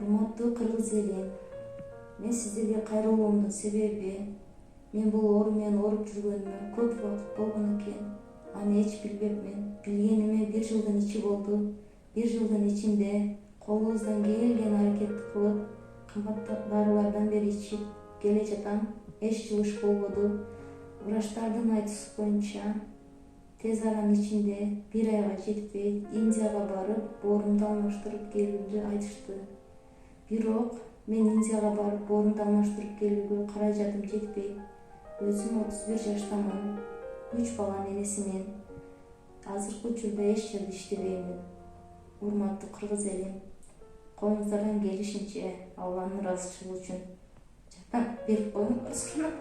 Урматтуу кыргыз эли, мен сиздерге кайрылуумдун себеби мен бул оору менен ооруп жүргөнүмө көп убакыт болгон экен. Аны эч билбепмин. Билгениме 1 жылдын ичи болду. 1 жылдын ичинде колубуздан келген аракетти кылып, кымбат дарылардан бери ичип келе жатам. Эч жугуш болбоду. Врачтардын айтуусу боюнча тез аранын ичинде 1 айга жетпей Индияга барып, боорумду алмаштырып келүүмдү айтышты. Бирок мен Индияга барып боорумду алмаштырып келүүгө каражатым жетпей, өзүм 31 жаштамын. 3 баланын энесимин. Азыркы учурда эч жерде иштебеймин. Урматтуу кыргыз элим, колуңуздардан келишинче Алланын ыраазычылыгы үчүн жардам берип коюңуздар.